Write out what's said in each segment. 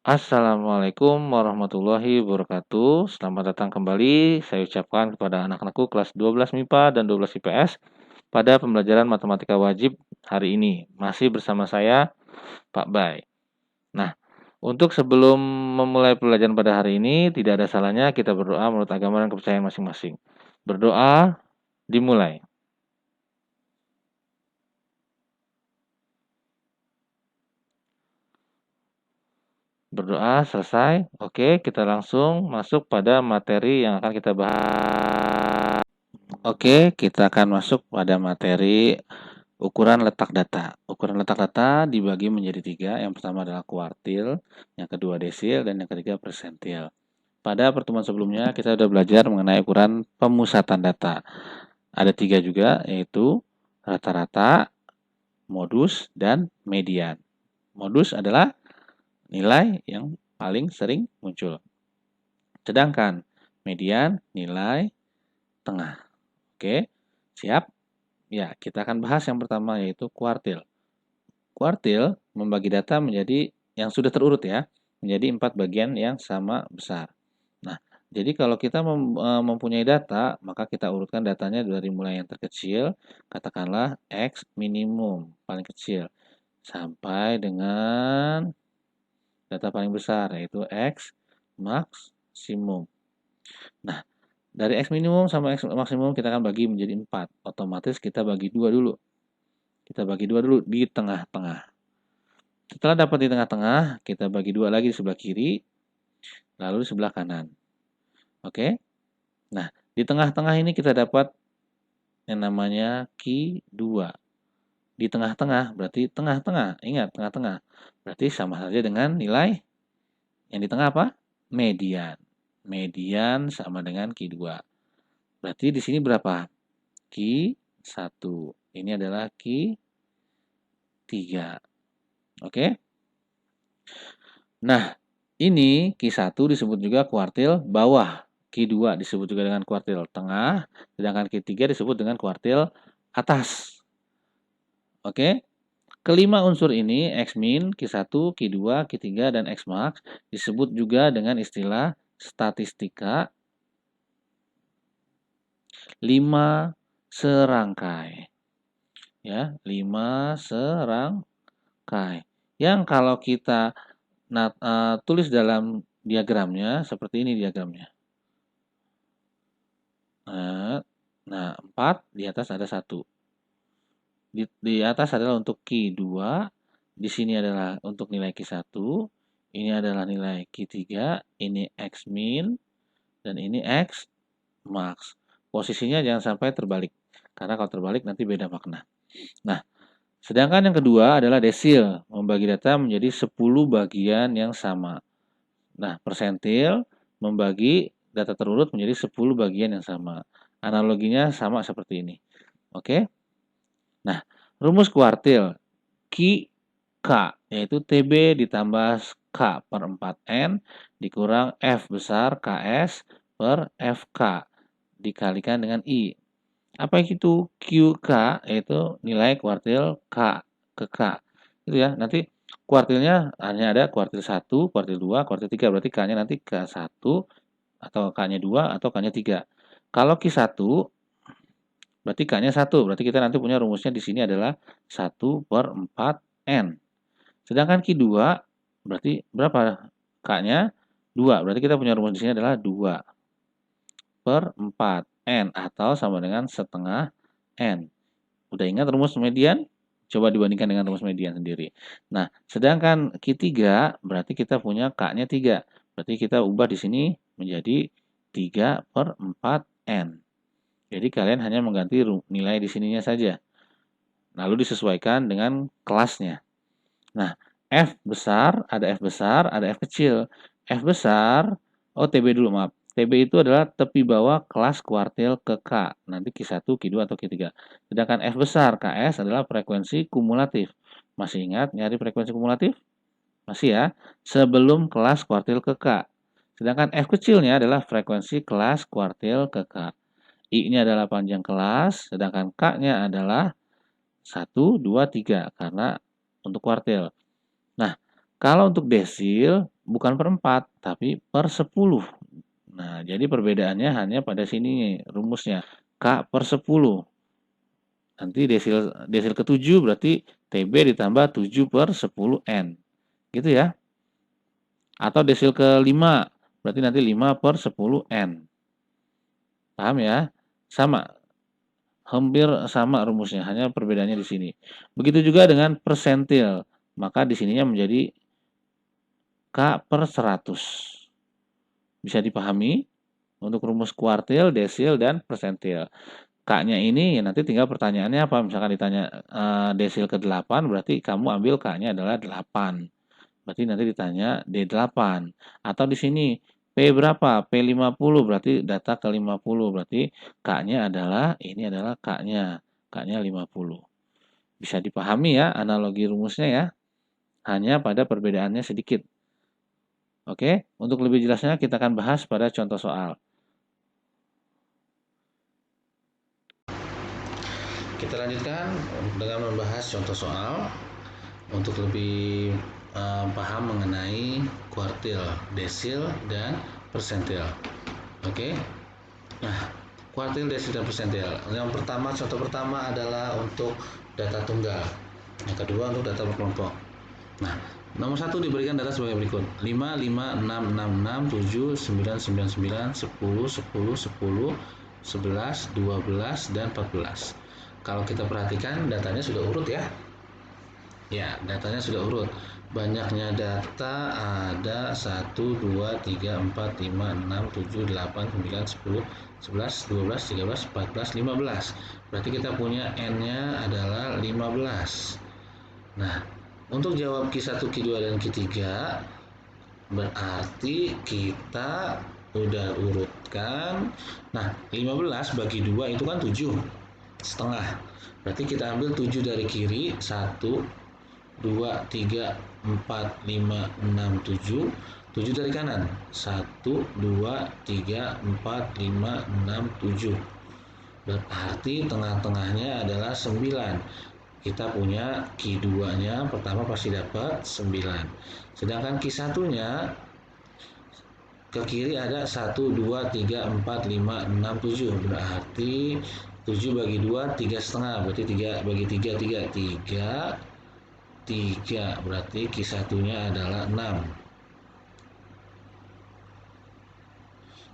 Assalamualaikum warahmatullahi wabarakatuh. Selamat datang kembali saya ucapkan kepada anak-anakku kelas 12 MIPA dan 12 IPS pada pembelajaran matematika wajib hari ini. Masih bersama saya, Pak Bay. Nah, untuk sebelum memulai pelajaran pada hari ini, tidak ada salahnya kita berdoa menurut agama dan kepercayaan masing-masing. Berdoa dimulai. Berdoa selesai. Oke, kita langsung masuk pada materi yang akan kita bahas. Oke, kita akan masuk pada materi ukuran letak data. Ukuran letak data dibagi menjadi tiga. Yang pertama adalah kuartil, yang kedua desil, dan yang ketiga persentil. Pada pertemuan sebelumnya kita sudah belajar mengenai ukuran pemusatan data. Ada tiga juga, yaitu rata-rata, modus, dan median. Modus adalah nilai yang paling sering muncul. Sedangkan median nilai tengah. Oke, siap? Ya, kita akan bahas yang pertama yaitu kuartil. Kuartil membagi data menjadi yang sudah terurut ya, menjadi 4 bagian yang sama besar. Nah, jadi kalau kita mempunyai data, maka kita urutkan datanya dari mulai yang terkecil, katakanlah X minimum, paling kecil, sampai dengan data paling besar yaitu X maksimum. Nah, dari X minimum sampai X maksimum kita akan bagi menjadi 4. Otomatis kita bagi 2 dulu. Kita bagi 2 dulu di tengah-tengah. Setelah dapat di tengah-tengah, kita bagi 2 lagi di sebelah kiri, lalu di sebelah kanan. Oke? Nah, di tengah-tengah ini kita dapat yang namanya Q2. Di tengah-tengah berarti tengah-tengah. Ingat, tengah-tengah. Berarti sama saja dengan nilai yang di tengah apa? Median. Median sama dengan Q2. Berarti di sini berapa? Q1. Ini adalah Q3. Oke? Nah, ini Q1 disebut juga kuartil bawah. Q2 disebut juga dengan kuartil tengah, sedangkan Q3 disebut dengan kuartil atas. Oke? Kelima unsur ini, X-min, Q1, Q2, Q3, dan X-max, disebut juga dengan istilah statistika 5 serangkai. Ya, 5 serangkai. Yang kalau kita tulis dalam diagramnya, seperti ini diagramnya. Nah, 4, di atas ada 1. Di atas adalah untuk Q2, di sini adalah untuk nilai Q1, ini adalah nilai Q3, ini X min, dan ini X max. Posisinya jangan sampai terbalik, karena kalau terbalik nanti beda makna. Nah, sedangkan yang kedua adalah desil, membagi data menjadi 10 bagian yang sama. Nah, persentil membagi data terurut menjadi 10 bagian yang sama. Analoginya sama seperti ini. Oke? Nah, rumus kuartil K, yaitu TB ditambah K per 4N dikurang F besar KS per FK dikalikan dengan I. Apa itu QK? Yaitu nilai kuartil K ke K. Itu ya, nanti kuartilnya hanya ada kuartil 1, kuartil 2, kuartil 3. Berarti K-nya nanti K1 atau K-nya 2 atau K-nya 3. Kalau Q1 berarti K-nya 1. Berarti kita nanti punya rumusnya di sini adalah 1 per 4N. Sedangkan Q2 berarti berapa? K-nya 2. Berarti kita punya rumus di sini adalah 2 per 4N atau sama dengan setengah N. Udah ingat rumus median? Coba dibandingkan dengan rumus median sendiri. Nah, sedangkan Q3 berarti kita punya K-nya 3. Berarti kita ubah di sini menjadi 3 per 4N. Jadi kalian hanya mengganti nilai di sininya saja. Lalu disesuaikan dengan kelasnya. Nah, F besar, ada F besar, ada F kecil. F besar, TB dulu maaf. TB itu adalah tepi bawah kelas kuartil ke K. Nanti Q1, Q2, atau Q3. Sedangkan F besar, KS adalah frekuensi kumulatif. Masih ingat nyari frekuensi kumulatif? Masih ya? Sebelum kelas kuartil ke K. Sedangkan F kecilnya adalah frekuensi kelas kuartil ke K. I-nya adalah panjang kelas, sedangkan K-nya adalah 1, 2, 3 karena untuk kuartil. Nah, kalau untuk desil bukan per 4, tapi per 10. Nah, jadi perbedaannya hanya pada sini rumusnya. K per 10. Nanti desil ke-7 berarti TB ditambah 7 per 10N. Gitu ya. Atau desil ke-5, berarti nanti 5 per 10N. Paham ya? Sama. Hampir sama rumusnya, hanya perbedaannya di sini. Begitu juga dengan persentil. Maka di sininya menjadi K per 100. Bisa dipahami? Untuk rumus kuartil, desil, dan persentil. K-nya ini ya nanti tinggal pertanyaannya apa. Misalkan ditanya desil ke-8, berarti kamu ambil K-nya adalah 8. Berarti nanti ditanya D8. Atau di sini P berapa? P50 berarti data ke 50. Berarti K-nya adalah ini adalah K-nya. K-nya 50. Bisa dipahami ya analogi rumusnya ya. Hanya pada perbedaannya sedikit. Oke, untuk lebih jelasnya kita akan bahas pada contoh soal. Kita lanjutkan dengan membahas contoh soal untuk lebih paham mengenai kuartil, desil, dan persentil. Oke. Nah, kuartil, desil, dan persentil. Yang pertama, contoh pertama adalah untuk data tunggal. Yang kedua untuk data berkelompok. Nah, nomor 1 diberikan data sebagai berikut. 5, 5, 6, 6, 6, 7, 9, 9, 9, 10, 10, 10, 11, 12, dan 14. Kalau kita perhatikan datanya sudah urut ya. Ya, datanya sudah urut. Banyaknya data ada 1, 2, 3, 4, 5, 6, 7, 8, 9, 10, 11, 12, 13, 14, 15. Berarti kita punya N-nya adalah 15. Nah, untuk jawab Q1, Q2, dan Q3 berarti kita udah urutkan. Nah, 15 bagi 2 itu kan 7 setengah. Berarti kita ambil 7 dari kiri, 1, 2, 3, 4, 5, 6, 7. 7 dari kanan, 1, 2, 3, 4, 5, 6, 7. Berarti tengah-tengahnya adalah 9. Kita punya Q2-nya pertama pasti dapat 9. Sedangkan Q1-nya ke kiri ada 1, 2, 3, 4, 5, 6, 7. Berarti 7 bagi 2, 3 setengah. Berarti 3 bagi 3, 3. 3, 3. Berarti Q1-nya adalah 6.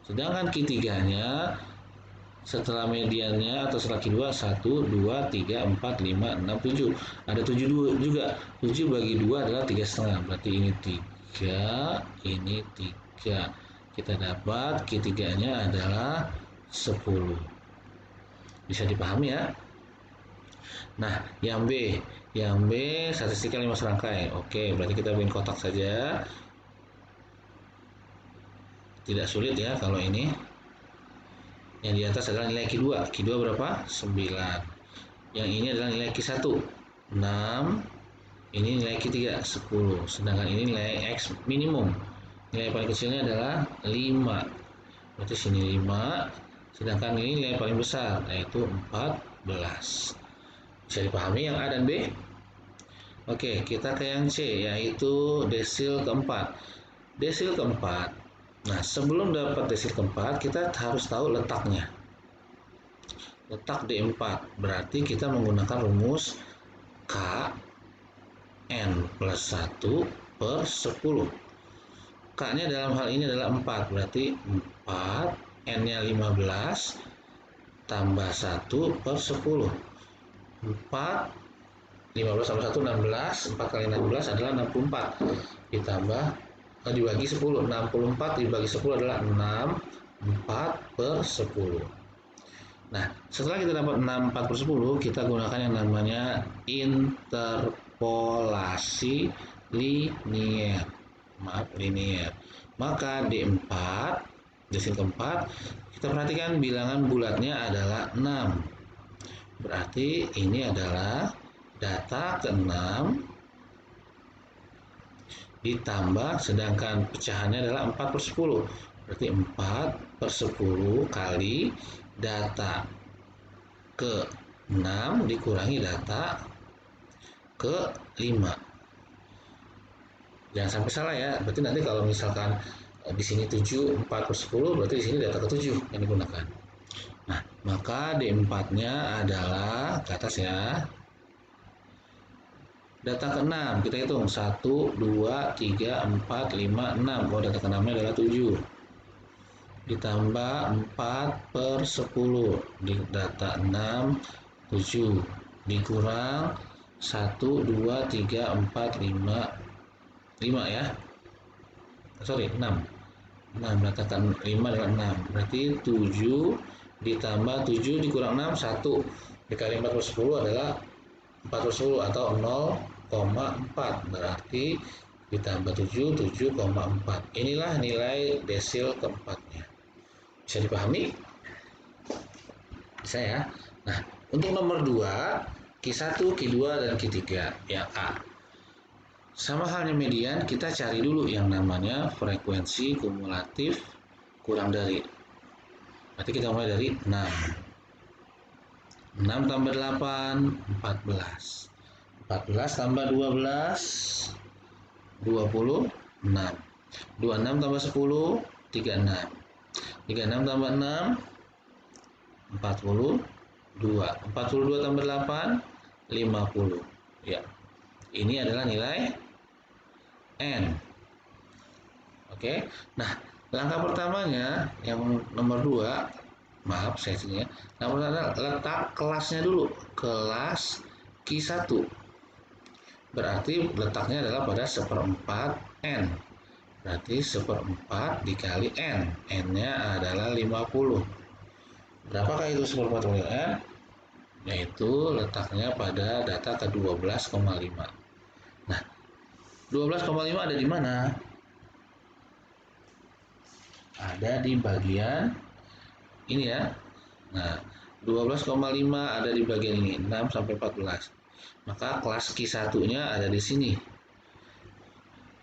Sedangkan Q3-nya setelah mediannya atau setelah Q2 1, 2, 3, 4, 5, 6, 7. Ada 7 juga. 7 bagi 2 adalah 3 setengah. Berarti ini 3, ini 3. Kita dapat Q3-nya adalah 10. Bisa dipahami ya? Nah, yang B. Yang B statistiknya 5 serangkai. Oke, berarti kita bikin kotak saja. Tidak sulit ya kalau ini. Yang di atas adalah nilai Q2. Q2 berapa? 9. Yang ini adalah nilai Q1. 6. Ini nilai Q3. 10. Sedangkan ini nilai X minimum. Nilai paling kecilnya adalah 5. Berarti sini 5. Sedangkan ini nilai paling besar, yaitu 14. Bisa dipahami yang A dan B? Oke, kita ke yang C, yaitu desil keempat. Desil keempat. Nah, sebelum dapat desil keempat, kita harus tahu letaknya. Letak D4, berarti kita menggunakan rumus K N plus 1 per 10. K-nya dalam hal ini adalah 4, berarti 4, N-nya 15, tambah 1 per 10. 4, 15 tambah 1, 16, 4 kali 16 adalah 64. Ditambah, dibagi 10, 64 dibagi 10 adalah 6, 4 per 10. Nah, setelah kita dapat 64 per 10, kita gunakan yang namanya interpolasi linier. Maka D4, desil keempat, kita perhatikan bilangan bulatnya adalah 6. Berarti ini adalah data ke-6 ditambah, sedangkan pecahannya adalah 4 per 10. Berarti 4 per 10 kali data ke-6 dikurangi data ke-5. Jangan sampai salah ya. Berarti nanti kalau misalkan di sini 7, 4 per 10, berarti di sini data ke-7 yang digunakan. Nah, maka D4-nya adalah ke atas ya. Data ke-6 kita hitung 1, 2, 3, 4, 5, 6. Oh, data ke-6-nya adalah 7. Ditambah 4 per 10 di data 6, 7 dikurang 1, 2, 3, 4, 5, 5 ya. Sorry, 6. 6 katakan 5 dengan 6 berarti 7 ditambah 7 dikurang 6 1 dikali 4 per 10 adalah 4 per 10 atau 0,4 berarti ditambah 7 7,4. Inilah nilai desil keempatnya. Bisa dipahami? Bisa ya. Nah, untuk nomor 2 Q1, Q2 dan Q3 yang A. Sama halnya median, kita cari dulu yang namanya frekuensi kumulatif kurang dari. Berarti kita mulai dari 6. 6 tambah 8, 14. 14 tambah 12, 26. 26 tambah 10, 36. 36 tambah 6, 42. 42 tambah 8, 50. Ya, ini adalah nilai N. Oke. Nah, langkah pertamanya yang nomor 2, maaf saya sini ya. Nomor pertama letak kelasnya dulu. Kelas Q1. Berarti letaknya adalah pada seperempat N. Berarti seperempat dikali N. N-nya adalah 50. Berapakah itu seperempat kali N? Yaitu letaknya pada data ke 12,5. Nah, 12,5 ada di mana? Ada di bagian ini ya. Nah, 12,5 ada di bagian ini, 6 sampai 14. Maka kelas Q1-nya ada di sini.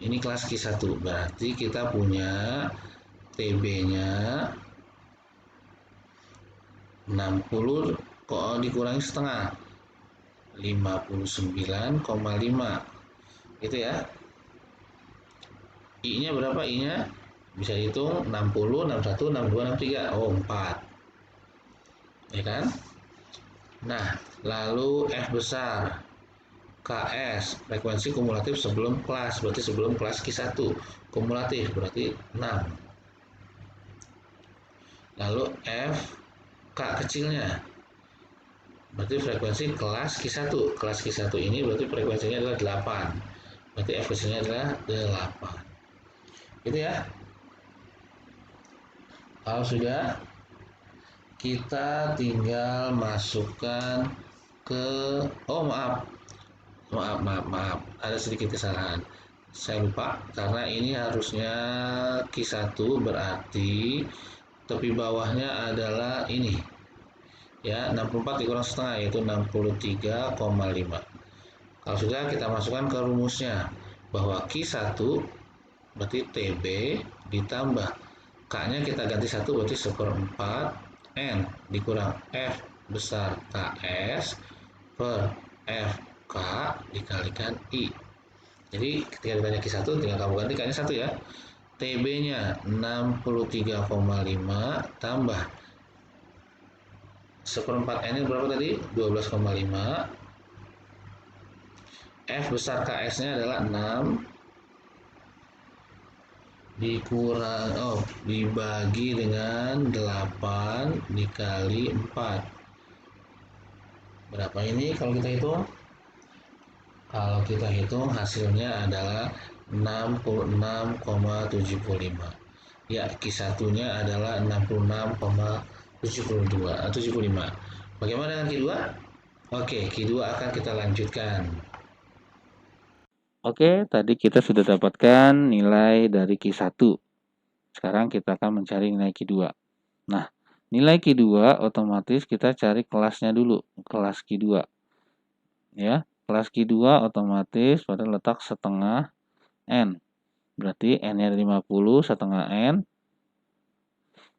Ini kelas Q1, berarti kita punya TB-nya 60 dikurangi setengah, 59,5. Itu ya. I-nya berapa I-nya? Bisa hitung 60, 61, 62, 63. Oh, 4. Ya kan? Nah, lalu F besar. KS, frekuensi kumulatif sebelum kelas, berarti sebelum kelas Q1. Kumulatif berarti 6. Lalu F K kecilnya, berarti frekuensi kelas Q1. Kelas Q1 ini berarti frekuensinya adalah 8. Berarti F kecilnya adalah 8. Gitu ya. Kalau sudah, kita tinggal masukkan ke, oh maaf, ada sedikit kesalahan. Saya lupa karena ini harusnya Q1 berarti tepi bawahnya adalah ini ya, 64 dikurang setengah yaitu 63,5. Kalau sudah, kita masukkan ke rumusnya bahwa Q1 berarti TB ditambah K-nya kita ganti 1 berarti seperempat N dikurang F besar KS per FK dikalikan I. Jadi ketika ditanya Q1 tinggal kamu ganti K-nya 1 ya. TB-nya 63,5 tambah seperempat N-nya berapa tadi? 12,5. F besar KS-nya adalah 6 dibagi dengan 8 dikali 4. Berapa ini kalau kita hitung? Kalau kita hitung hasilnya adalah 66,75. Ya, Q1-nya adalah 66,75. Bagaimana dengan Q2? Oke, Q2 akan kita lanjutkan. Oke, tadi kita sudah dapatkan nilai dari Q1. Sekarang kita akan mencari nilai Q2. Nah, nilai Q2 otomatis kita cari kelasnya dulu, kelas Q2. Ya, kelas Q2 otomatis pada letak setengah N. Berarti N-nya 50, setengah N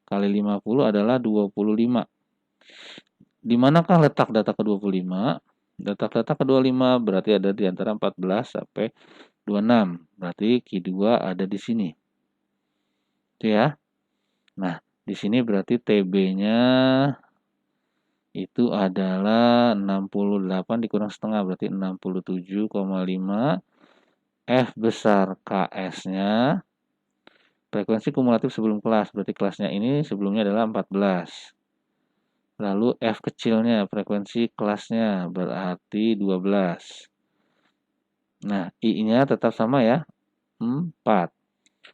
kali 50 adalah 25. Di manakah letak data ke-25? Letak ke-25 berarti ada di antara 14 sampai 26. Berarti Q2 ada di sini. Itu ya. Nah, di sini berarti TB-nya itu adalah 68 dikurang setengah, berarti 67,5. F besar KS-nya, frekuensi kumulatif sebelum kelas, berarti kelasnya ini sebelumnya adalah 14. Lalu F kecilnya, frekuensi kelasnya, berarti 12. Nah, I-nya tetap sama ya, 4.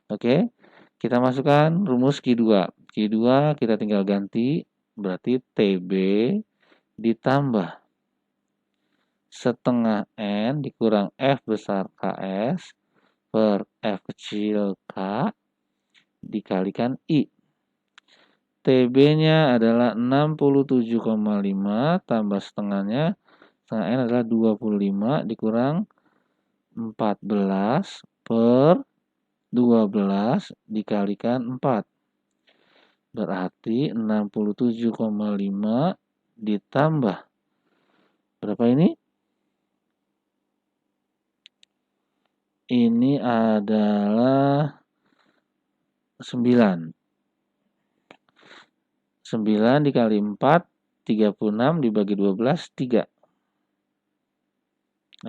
Oke, kita masukkan rumus Q2. Q2 kita tinggal ganti, berarti TB ditambah setengah N dikurang F besar KS per F kecil K dikalikan I. TB-nya adalah 67,5 tambah setengahnya, setengah N adalah 25 dikurang 14 per 12 dikalikan 4. Berarti 67,5 ditambah berapa ini? Ini adalah 9. 9 dikali 4, 36 dibagi 12, 3.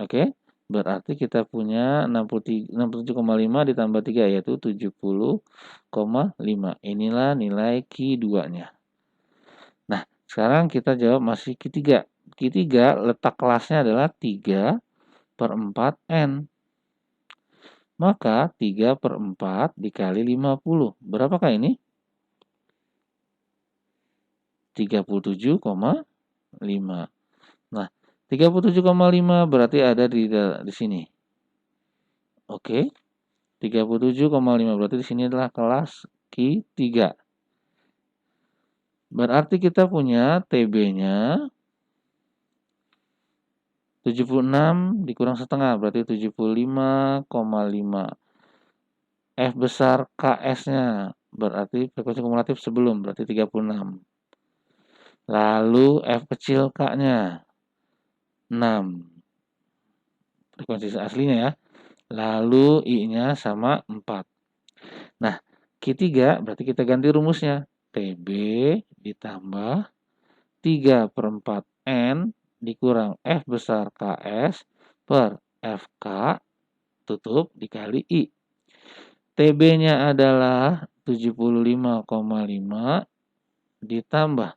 Oke, berarti kita punya 67,5 ditambah 3 yaitu 70,5. Inilah nilai Q2-nya. Nah, sekarang kita jawab masih Q3. Q3 letak kelasnya adalah 3/4N. Maka 3/4 dikali 50. Berapakah ini? 37,5. Nah, 37,5 berarti ada di sini. Oke. 37,5 berarti di sini adalah kelas Q3. Berarti kita punya TB-nya 76 dikurang setengah berarti 75,5. F besar KS-nya berarti frekuensi kumulatif sebelum berarti 36. Lalu F kecil K-nya 6. Frekuensi aslinya ya. Lalu I-nya sama 4. Nah, Q3 berarti kita ganti rumusnya. TB ditambah 3/4N dikurang F besar KS per FK tutup dikali I. TB-nya adalah 75,5 ditambah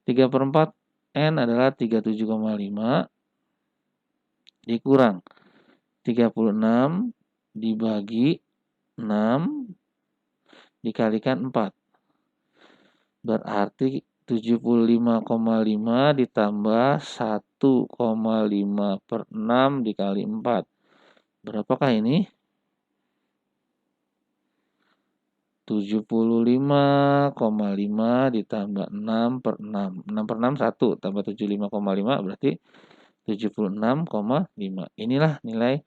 3/4N adalah 37,5 dikurang 36 dibagi 6 dikalikan 4. Berarti 75,5 ditambah 1,5/6 dikali 4. Berapakah ini? 75,5 ditambah 6/6. 6/6 1 tambah 75,5 berarti 76,5. Inilah nilai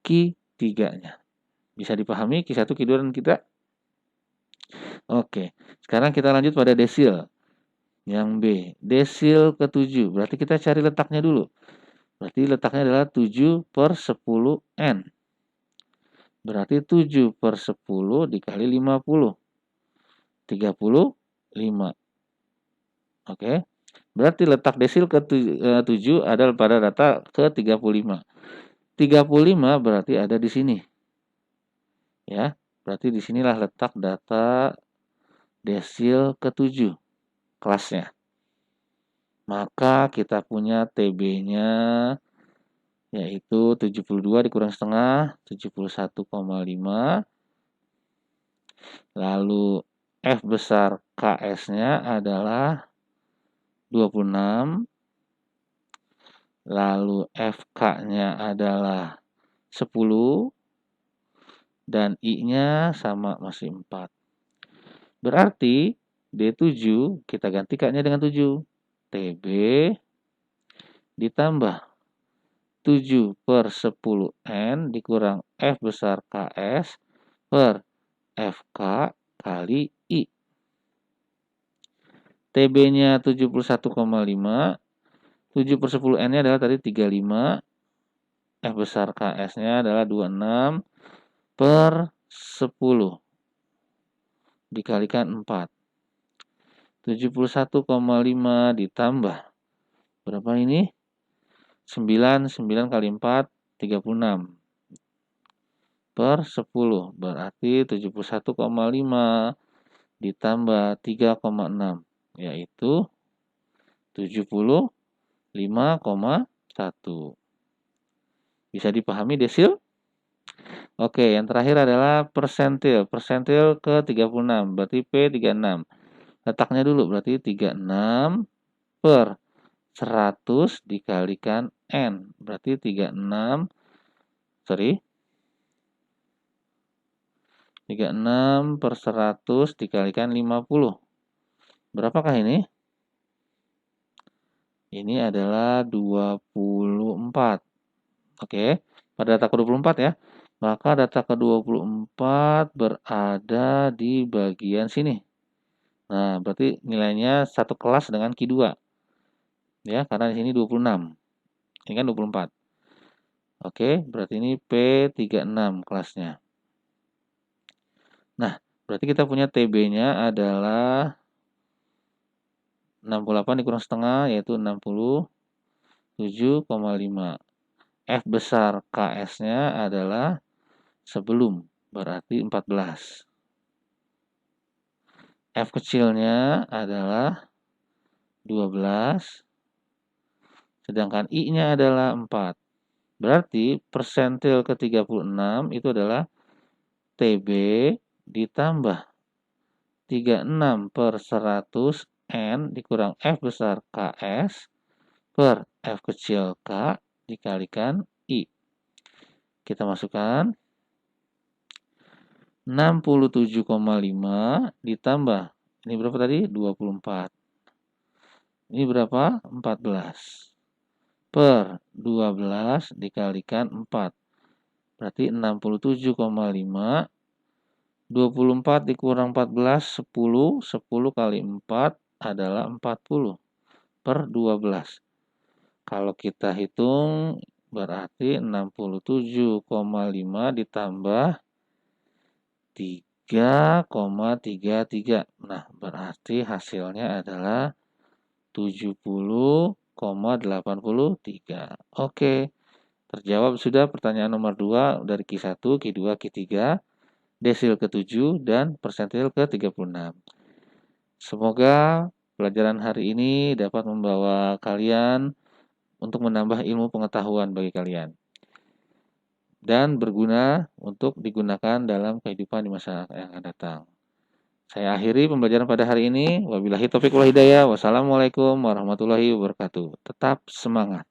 Q3-nya. Bisa dipahami Q1, Q2, dan Q3? Oke, sekarang kita lanjut pada desil. Yang B, desil ke-7. Berarti kita cari letaknya dulu. Berarti letaknya adalah 7/10N. Berarti 7/10 dikali 50. 35. Oke. Berarti letak desil ke-7 adalah pada data ke-35. 35 berarti ada di sini. Ya, berarti di sinilah letak data desil ke-7 kelasnya. Maka kita punya TB-nya yaitu 72 dikurang setengah, 71,5. Lalu F besar KS-nya adalah 26. Lalu FK-nya adalah 10. Dan I-nya sama masih 4. Berarti D7 kita ganti K-nya dengan 7. TB ditambah 7/10N dikurang F besar KS per FK kali I. TB-nya 71,5. 7/10N-nya adalah tadi 35. F besar KS-nya adalah 26 per 10 dikalikan 4. 71,5 ditambah berapa ini? 9 kali 4 36 per 10 berarti 71,5 ditambah 3,6 yaitu 75,1. Bisa dipahami desil? Oke, yang terakhir adalah persentil. Persentil ke 36 berarti P 36. Letaknya dulu berarti 36 per 100 dikalikan N. Berarti 36 per 100 dikalikan 50. Berapakah ini? Ini adalah 24. Oke, pada data ke-24 ya. Maka data ke-24 berada di bagian sini. Nah, berarti nilainya satu kelas dengan Q2. Ya, karena di sini 26. Ini kan 24. Oke, berarti ini P36 kelasnya. Nah, berarti kita punya TB-nya adalah 68 dikurang setengah, yaitu 67,5. F besar KS-nya adalah sebelum, berarti 14. F kecilnya adalah 12, sedangkan I-nya adalah 4. Berarti persentil ke-36 itu adalah TB ditambah 36 per 100 N dikurang F besar KS per F kecil K dikalikan I. Kita masukkan 67,5 ditambah, ini berapa tadi? 24. Ini berapa? 14. Per 12 dikalikan 4. Berarti 67,5. 24 dikurang 14, 10. 10 kali 4 adalah 40 per 12. Kalau kita hitung berarti 67,5 ditambah 3,33. Nah, berarti hasilnya adalah 70,83. Oke, terjawab sudah pertanyaan nomor 2 dari Q1, Q2, Q3, desil ke-7, dan persentil ke-36. Semoga pelajaran hari ini dapat membawa kalian untuk menambah ilmu pengetahuan bagi kalian dan berguna untuk digunakan dalam kehidupan di masa yang akan datang. Saya akhiri pembelajaran pada hari ini. Wabillahi taufiq wal hidayah. Wassalamualaikum warahmatullahi wabarakatuh. Tetap semangat.